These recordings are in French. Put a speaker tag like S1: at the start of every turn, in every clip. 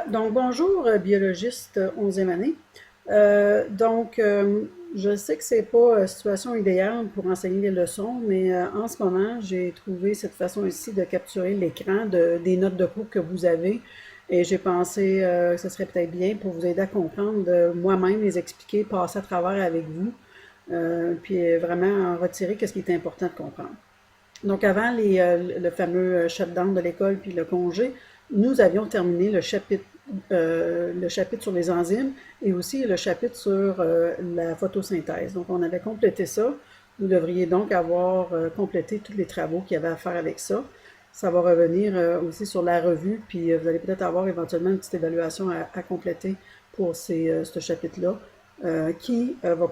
S1: Donc, bonjour, biologiste 11e année. Je sais que c'est pas situation idéale pour enseigner les leçons, mais en ce moment, j'ai trouvé cette façon ici de capturer l'écran des notes de cours que vous avez. Et j'ai pensé que ce serait peut-être bien pour vous aider à comprendre, de moi-même les expliquer, passer à travers avec vous, puis vraiment en retirer ce qui est important de comprendre. Donc, avant le fameux shutdown de l'école puis le congé, nous avions terminé le chapitre sur les enzymes et aussi le chapitre sur la photosynthèse. Donc, on avait complété ça. Vous devriez donc avoir complété tous les travaux qu'il y avait à faire avec ça. Ça va revenir aussi sur la revue, puis vous allez peut-être avoir éventuellement une petite évaluation à compléter pour ce chapitre-là, qui va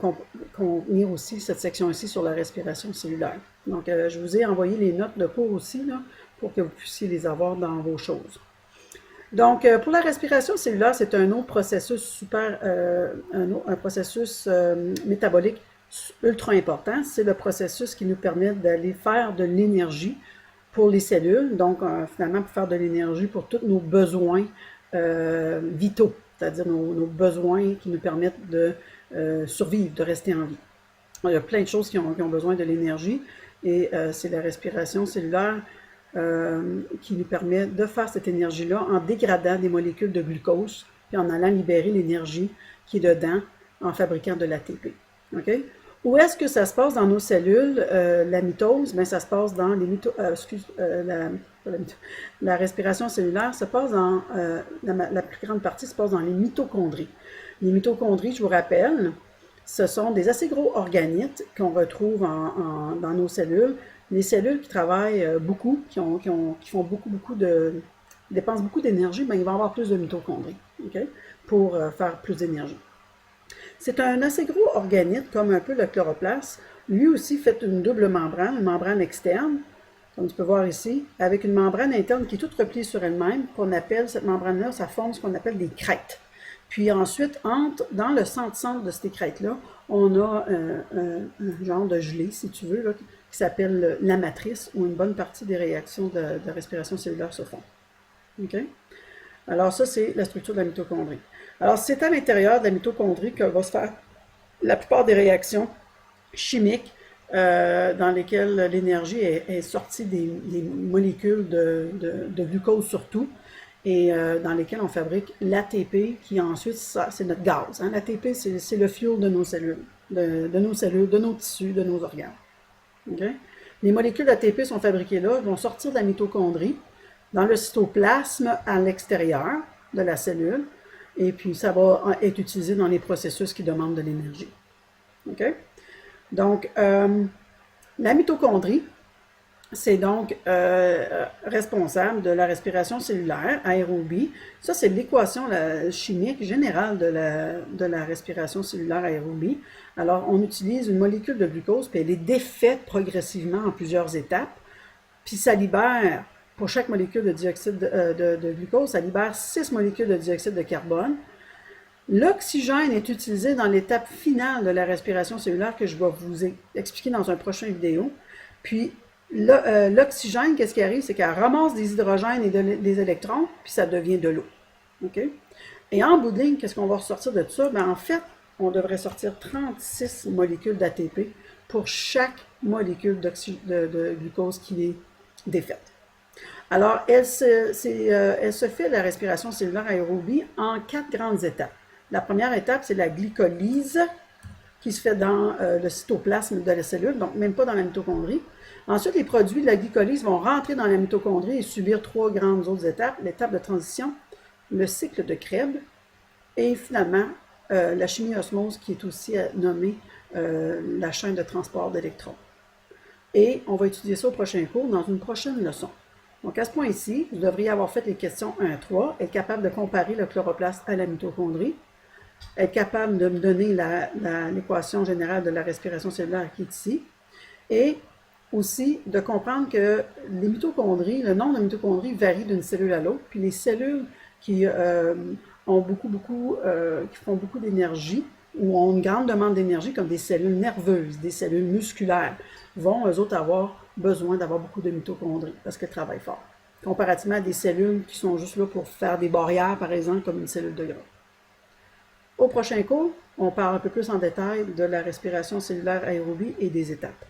S1: contenir aussi cette section ici sur la respiration cellulaire. Donc, je vous ai envoyé les notes de cours aussi, là, pour que vous puissiez les avoir dans vos choses. Donc, pour la respiration cellulaire, c'est un autre processus un processus métabolique ultra important. C'est le processus qui nous permet d'aller faire de l'énergie pour les cellules, donc finalement pour faire de l'énergie pour tous nos besoins vitaux, c'est-à-dire nos besoins qui nous permettent de survivre, de rester en vie. Il y a plein de choses qui ont besoin de l'énergie et c'est la respiration cellulaire qui nous permet de faire cette énergie-là en dégradant des molécules de glucose puis en allant libérer l'énergie qui est dedans en fabriquant de l'ATP. Okay? Où est-ce que ça se passe dans nos cellules, la mitose? Bien, ça se passe dans les la respiration cellulaire se passe dans, la plus grande partie se passe dans les mitochondries. Les mitochondries, je vous rappelle, ce sont des assez gros organites qu'on retrouve dans nos cellules. Les cellules qui travaillent beaucoup, qui font dépensent beaucoup d'énergie, ben, ils vont avoir plus de mitochondries, okay, pour faire plus d'énergie. C'est un assez gros organite, comme un peu le chloroplaste. Lui aussi fait une double membrane, une membrane externe, comme tu peux voir ici, avec une membrane interne qui est toute repliée sur elle-même, qu'on appelle, cette membrane-là, ça forme ce qu'on appelle des crêtes. Puis ensuite, dans le centre de ces crêtes-là, on a un genre de gelée, si tu veux, là, qui s'appelle la matrice, où une bonne partie des réactions de respiration cellulaire se font. Okay? Alors ça, c'est la structure de la mitochondrie. Alors c'est à l'intérieur de la mitochondrie que va se faire la plupart des réactions chimiques dans lesquelles l'énergie est sortie des molécules de glucose surtout, et dans lesquelles on fabrique l'ATP, qui ensuite, c'est notre gaz. Hein? L'ATP, c'est le fuel de nos cellules, de nos tissus, de nos organes. Okay? Les molécules d'ATP sont fabriquées là, vont sortir de la mitochondrie, dans le cytoplasme à l'extérieur de la cellule, et puis ça va être utilisé dans les processus qui demandent de l'énergie. Okay? Donc, la mitochondrie, c'est donc responsable de la respiration cellulaire, aérobie. Ça, c'est l'équation chimique générale de la respiration cellulaire aérobie. Alors, on utilise une molécule de glucose, puis elle est défaite progressivement en plusieurs étapes, puis ça libère, pour chaque molécule de dioxyde de glucose, ça libère 6 molécules de dioxyde de carbone. L'oxygène est utilisé dans l'étape finale de la respiration cellulaire que je vais vous expliquer dans un prochain vidéo. Puis, l'oxygène, qu'est-ce qui arrive? C'est qu'elle ramasse des hydrogènes et des électrons, puis ça devient de l'eau. Okay? Et en bout de ligne, qu'est-ce qu'on va ressortir de tout ça? Bien, en fait, on devrait sortir 36 molécules d'ATP pour chaque molécule de glucose qui est défaite. Alors, elle se fait, la respiration cellulaire aérobie, en 4 grandes étapes. La première étape, c'est la glycolyse, qui se fait dans le cytoplasme de la cellule, donc même pas dans la mitochondrie. Ensuite, les produits de la glycolyse vont rentrer dans la mitochondrie et subir 3 grandes autres étapes. L'étape de transition, le cycle de Krebs, et finalement, la chimie-osmose, qui est aussi nommée la chaîne de transport d'électrons. Et on va étudier ça au prochain cours, dans une prochaine leçon. Donc, à ce point-ci, vous devriez avoir fait les questions 1 à 3, être capable de comparer le chloroplaste à la mitochondrie, être capable de me donner l'équation générale de la respiration cellulaire qui est ici, et aussi de comprendre que les mitochondries, le nombre de mitochondries varie d'une cellule à l'autre, puis les cellules qui font beaucoup d'énergie, ou ont une grande demande d'énergie, comme des cellules nerveuses, des cellules musculaires, vont, eux autres, avoir besoin d'avoir beaucoup de mitochondries, parce qu'elles travaillent fort. comparativement à des cellules qui sont juste là pour faire des barrières, par exemple, comme une cellule de gras. Au prochain cours, on parle un peu plus en détail de la respiration cellulaire aérobie et des étapes.